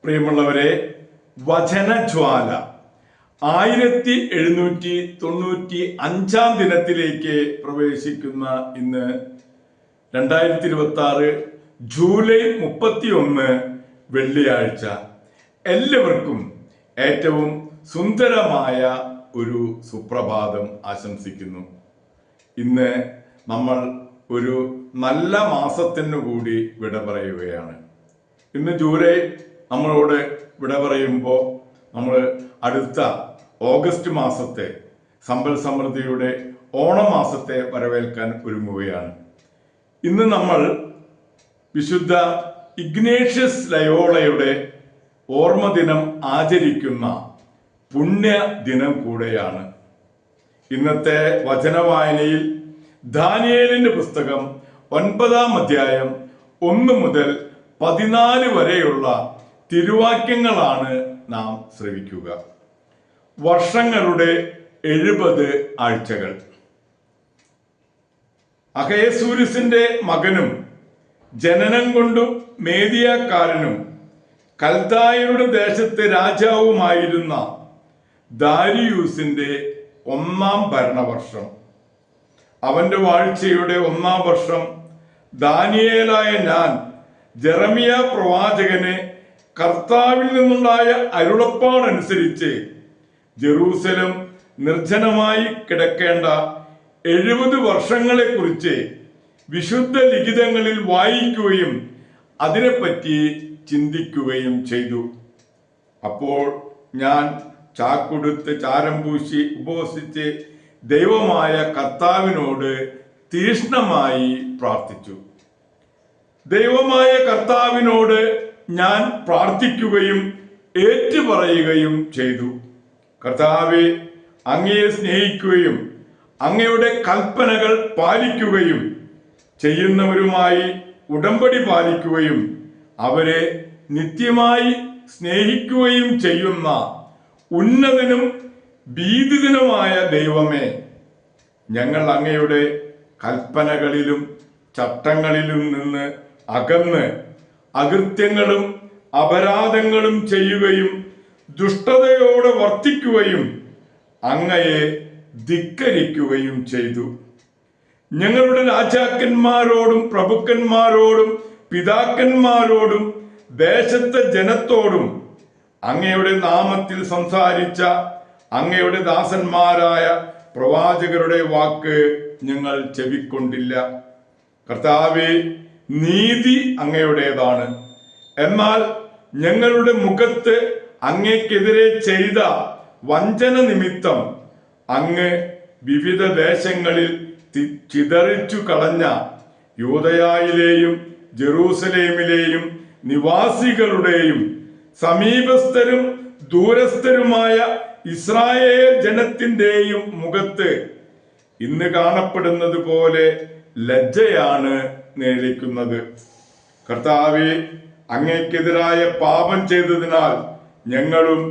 പ്രിയമുള്ളവരെ, വചനജ്വാല 1795 ദിനത്തിലേക്ക് പ്രവേശിക്കുന്ന ഇന്ന് 2026 ജൂലൈ 31 വെള്ളിയാഴ്ച എല്ലാവർക്കും ഏറ്റവും സുന്ദരമായ ഒരു സുപ്രഭാതം ആശംസിക്കുന്നു. ഇന്ന് നമ്മൾ ഒരു നല്ല മാസത്തിനു കൂടി വിട പറയുകയാണ്. ഇന്ന് ജൂലൈ നമ്മളോട് വിട പറയുമ്പോൾ നമ്മൾ അടുത്ത ഓഗസ്റ്റ് മാസത്തെ സമ്പൽ സമൃദ്ധിയുടെ ഓണമാസത്തെ വരവേൽക്കാൻ ഒരുങ്ങുകയാണ്. ഇന്ന് നമ്മൾ വിശുദ്ധ ഇഗ്നേഷ്യസ് ലയോളയുടെ ഓർമ്മ ദിനം ആചരിക്കുന്ന പുണ്യ ദിനം കൂടെയാണ്. ഇന്നത്തെ വചനവായനയിൽ ദാനിയേലിന്റെ പുസ്തകം 9-ാം അധ്യായം 1 മുതൽ 14 വരെയുള്ള തിരുവാക്യങ്ങളാണ് നാം ശ്രവിക്കുക. വർഷങ്ങളുടെ 70 ആഴ്ചകൾ. അഹേസൂരിസിന്റെ മകനും ജനനം കൊണ്ടും മേദിയക്കാരനും കൽദായരുടെ ദേശത്തെ രാജാവുമായിരുന്ന ദാരിയൂസിന്റെ 1-ാം ഭരണവർഷം. അവന്റെ വാഴ്ചയുടെ 1-ാം വർഷം ദാനിയേലായ ഞാൻ ജെറമിയ പ്രവാചകനെ കർത്താവിൽ നിന്നുണ്ടായ അരുളപ്പാടനുസരിച്ച് ജെറൂസലം നിർജ്ജനമായി കിടക്കേണ്ട 70 വർഷങ്ങളെ കുറിച്ച് വിശുദ്ധ ലിഖിതങ്ങളിൽ വായിക്കുകയും അതിനെപ്പറ്റി ചിന്തിക്കുകയും ചെയ്തു. അപ്പോൾ ഞാൻ ചാക്കുടുത്ത് ചാരം പൂശി ഉപവസിച്ച് ദൈവമായ കർത്താവിനോട് തീഷ്ണമായി പ്രാർത്ഥിച്ചു. ദൈവമായ കർത്താവിനോട് ഞാൻ പ്രാർത്ഥിക്കുകയും ഏറ്റുപറയുകയും ചെയ്തു. കർത്താവെ, അങ്ങയെ സ്നേഹിക്കുകയും അങ്ങയുടെ കൽപ്പനകൾ പാലിക്കുകയും ചെയ്യുന്നവരുമായി ഉടമ്പടി പാലിക്കുകയും അവരെ നിത്യമായി സ്നേഹിക്കുകയും ചെയ്യുന്ന ഉന്നതനും ഭീതിതനുമായ ദൈവമേ, ഞങ്ങൾ അങ്ങയുടെ കൽപ്പനകളിലും ചട്ടങ്ങളിലും നിന്ന് അകന്ന് അകൃത്യങ്ങളും അപരാധങ്ങളും ചെയ്യുകയും ദുഷ്ടതയോടെ വർത്തിക്കുകയും അങ്ങയെ ധിക്കരിക്കുകയും ചെയ്തു. ഞങ്ങളുടെ രാജാക്കന്മാരോടും പ്രഭുക്കന്മാരോടും പിതാക്കന്മാരോടും ദേശത്തെ ജനത്തോടും അങ്ങയുടെ നാമത്തിൽ സംസാരിച്ച അങ്ങയുടെ ദാസന്മാരായ പ്രവാചകരുടെ വാക്ക് ഞങ്ങൾ ചെവിക്കൊണ്ടില്ല. കർത്താവേ, നീതി അങ്ങയുടേതാണ്. എന്നാൽ ഞങ്ങളുടെ മുഖത്ത് അങ്ങേക്കെതിരെ ചെയ്ത വഞ്ചന നിമിത്തം അങ്ങ് വിവിധ ദേശങ്ങളിൽ ചിതറിച്ചു കളഞ്ഞ യൂദയായിലെയും ജെറൂസലേമിലെയും നിവാസികളുടെയും സമീപസ്ഥരും ദൂരസ്ഥരുമായ ഇസ്രായേൽ ജനത്തിന്റെയും മുഖത്ത് ഇന്ന് കാണപ്പെടുന്നത് പോലെ ലജ്ജയാണ് നേടിക്കുന്നത്. കർത്താവെ, അങ്ങേക്കെതിരായ പാപം ചെയ്തതിനാൽ ഞങ്ങളും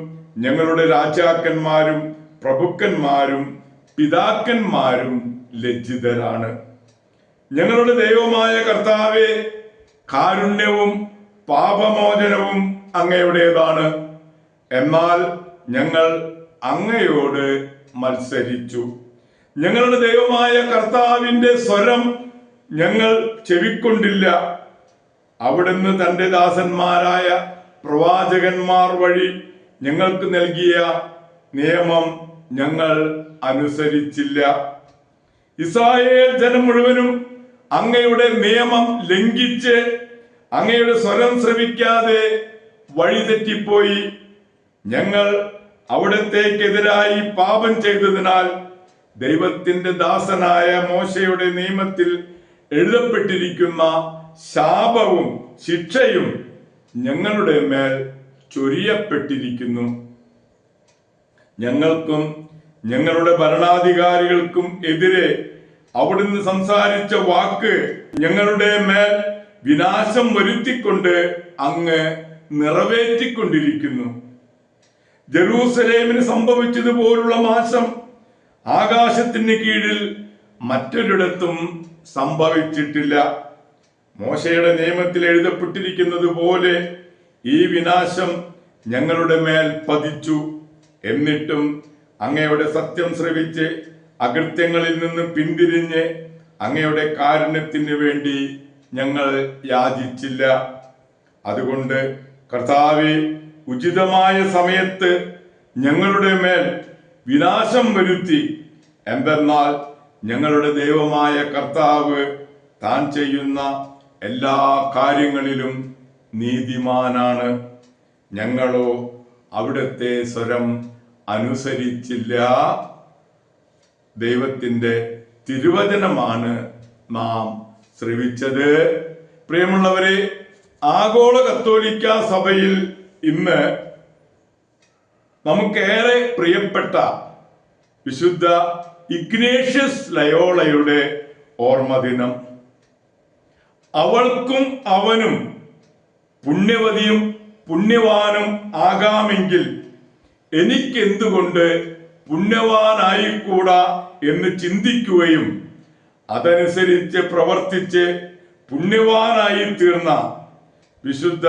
ഞങ്ങളുടെ രാജാക്കന്മാരും പ്രഭുക്കന്മാരും പിതാക്കന്മാരും ലജ്ജിതരാണ്. ഞങ്ങളുടെ ദൈവമായ കർത്താവെ, കാരുണ്യവും പാപമോചനവും അങ്ങയുടേതാണ്. എന്നാൽ ഞങ്ങൾ അങ്ങയോട് മത്സരിച്ചു. ഞങ്ങളുടെ ദൈവമായ കർത്താവിന്റെ സ്വരം ഞങ്ങൾ ചെവിക്കൊണ്ടില്ല. അവിടുന്ന് തന്റെ ദാസന്മാരായ പ്രവാചകന്മാർ വഴി ഞങ്ങൾക്ക് നൽകിയ നിയമം ഞങ്ങൾ അനുസരിച്ചില്ല. ഇസ്രായേൽ ജനം മുഴുവനും അങ്ങയുടെ നിയമം ലംഘിച്ച് അങ്ങയുടെ സ്വരം ശ്രവിക്കാതെ വഴിതെറ്റിപ്പോയി. ഞങ്ങൾ അവിടത്തേക്കെതിരായി പാപം ചെയ്തതിനാൽ ദൈവത്തിന്റെ ദാസനായ മോശയുടെ നിയമത്തിൽ എഴുതപ്പെട്ടിരിക്കുന്ന ശാപവും ശിക്ഷയും ഞങ്ങളുടെ മേൽ ചൊരിയപ്പെട്ടിരിക്കുന്നു. ഞങ്ങൾക്കും ഞങ്ങളുടെ ഭരണാധികാരികൾക്കും എതിരെ അവിടുന്ന് സംസാരിച്ച വാക്ക് ഞങ്ങളുടെ മേൽ വിനാശം വരുത്തിക്കൊണ്ട് അങ്ങ് നിറവേറ്റിക്കൊണ്ടിരിക്കുന്നു. ജെറൂസലേമിന് സംഭവിച്ചതുപോലുള്ള നാശം ആകാശത്തിന് കീഴിൽ മറ്റൊരിടത്തും സംഭവിച്ചിട്ടില്ല. മോശയുടെ നിയമത്തിൽ എഴുതപ്പെട്ടിരിക്കുന്നത് പോലെ ഈ വിനാശം ഞങ്ങളുടെ മേൽ പതിച്ചു. എന്നിട്ടും അങ്ങയുടെ സത്യം ശ്രവിച്ച് അകൃത്യങ്ങളിൽ നിന്ന് പിന്തിരിഞ്ഞ് അങ്ങയുടെ കാരുണ്യത്തിന് വേണ്ടി ഞങ്ങൾ യാചിച്ചില്ല. അതുകൊണ്ട് കർത്താവേ, ഉചിതമായ സമയത്ത് ഞങ്ങളുടെ മേൽ വിനാശം വരുത്തി. എന്തെന്നാൽ ഞങ്ങളുടെ ദൈവമായ കർത്താവ് താൻ ചെയ്യുന്ന എല്ലാ കാര്യങ്ങളിലും നീതിമാനാണ്. ഞങ്ങളോ അവിടുത്തെ സ്വരം അനുസരിച്ചില്ല. ദൈവത്തിന്റെ തിരുവചനമാണ് നാം ശ്രവിച്ചത്. പ്രിയമുള്ളവരെ, ആഗോള കത്തോലിക്ക സഭയിൽ ഇന്ന് നമുക്കേറെ പ്രിയപ്പെട്ട വിശുദ്ധ ഇഗ്നേഷ്യസ് ലയോളയുടെ ഓർമ്മദിനം. അവൾക്കും അവനും പുണ്യവതിയും പുണ്യവാനും ആകാമെങ്കിൽ എനിക്കെന്തുകൊണ്ട് പുണ്യവാനായിക്കൂടാ എന്ന് ചിന്തിക്കുകയും അതനുസരിച്ച് പ്രവർത്തിച്ച് പുണ്യവാനായി തീർന്ന വിശുദ്ധ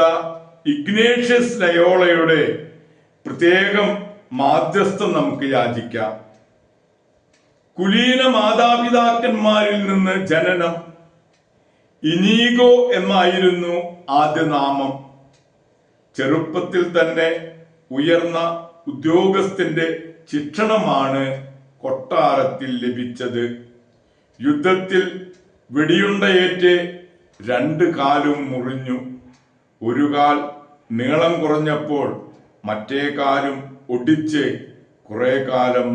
ഇഗ്നേഷ്യസ് ലയോളയുടെ പ്രത്യേകം മാധ്യസ്ഥം നമുക്ക് യാചിക്കാം. കുലീന മാതാപിതാക്കന്മാരിൽ നിന്ന് ജനനം. ഇനീഗോ എന്നായിരുന്നു ആദ്യ നാമം. ചെറുപ്പത്തിൽ തന്നെ ഉയർന്ന ഉദ്യോഗസ്ഥന്റെ ശിക്ഷണമാണ് കൊട്ടാരത്തിൽ ലഭിച്ചത്. യുദ്ധത്തിൽ വെടിയുണ്ടയേറ്റ് 2 കാലും മുറിഞ്ഞു. ഒരു കാൽ നീളം കുറഞ്ഞപ്പോൾ മറ്റേ കാലും ഒടിച്ച് കുറെ കാലം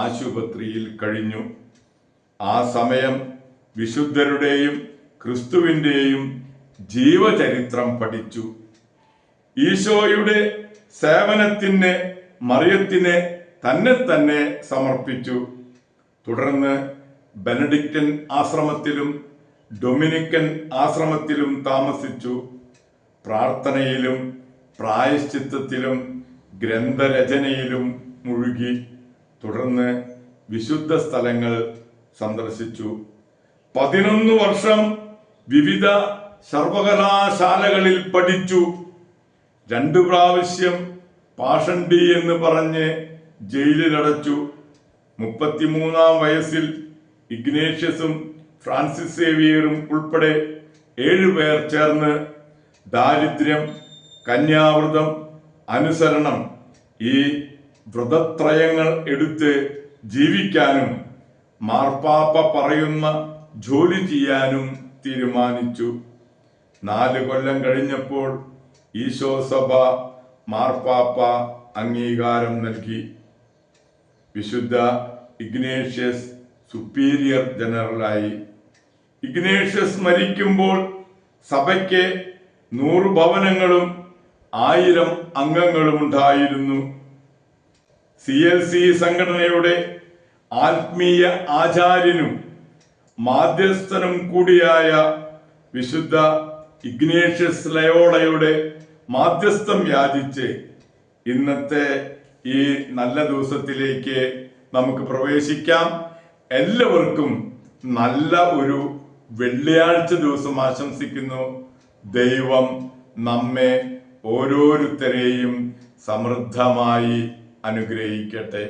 ആശുപത്രിയിൽ കഴിഞ്ഞു. ആ സമയം വിശുദ്ധരുടെയും ക്രിസ്തുവിൻ്റെയും ജീവചരിത്രം പഠിച്ചു. ഈശോയുടെ സേവനത്തിന് മറിയത്തിനെ തന്നെ സമർപ്പിച്ചു. തുടർന്ന് ബെനഡിക്റ്റൻ ആശ്രമത്തിലും ഡൊമിനിക്കൻ ആശ്രമത്തിലും താമസിച്ചു. പ്രാർത്ഥനയിലും പ്രായശ്ചിത്തത്തിലും ഗ്രന്ഥരചനയിലും മുഴുകി. തുടർന്ന് വിശുദ്ധ സ്ഥലങ്ങൾ സന്ദർശിച്ചു. 11 വർഷം വിവിധ സർവകലാശാലകളിൽ പഠിച്ചു. 2 പ്രാവശ്യം പാഷണ്ടി എന്ന് പറഞ്ഞ് ജയിലിലടച്ചു. 33-ാം വയസ്സിൽ ഇഗ്നേഷ്യസും ഫ്രാൻസിസ് സേവിയറും ഉൾപ്പെടെ 7 പേർ ചേർന്ന് ദാരിദ്ര്യം, കന്യാവ്രതം, അനുസരണം ഈ വ്രതത്രയങ്ങൾ എടുത്ത് ജീവിക്കാനും മാർപ്പാപ്പ പറയുന്ന ജോലി ചെയ്യാനും തീരുമാനിച്ചു. 4 കൊല്ലം കഴിഞ്ഞപ്പോൾ ഈശോ സഭ മാർപ്പാപ്പ അംഗീകാരം നൽകി. വിശുദ്ധ ഇഗ്നേഷ്യസ് സുപ്പീരിയർ ജനറലായി. ഇഗ്നേഷ്യസ് മരിക്കുമ്പോൾ സഭയ്ക്ക് 100 ഭവനങ്ങളും 1000 അംഗങ്ങളും ഉണ്ടായിരുന്നു. CLC സംഘടനയുടെ ആത്മീയ ആചാര്യനും മാധ്യസ്ഥനും കൂടിയായ വിശുദ്ധ ഇഗ്നേഷ്യസ് ലയോളയുടെ മാധ്യസ്ഥം യാചിച്ച് ഇന്നത്തെ ഈ നല്ല ദിവസത്തിലേക്ക് നമുക്ക് പ്രവേശിക്കാം. എല്ലാവർക്കും നല്ല ഒരു വെള്ളിയാഴ്ച ദിവസം ആശംസിക്കുന്നു. ദൈവം നമ്മെ ഓരോരുത്തരെയും സമൃദ്ധമായി അനുഗ്രഹിക്കട്ടെ.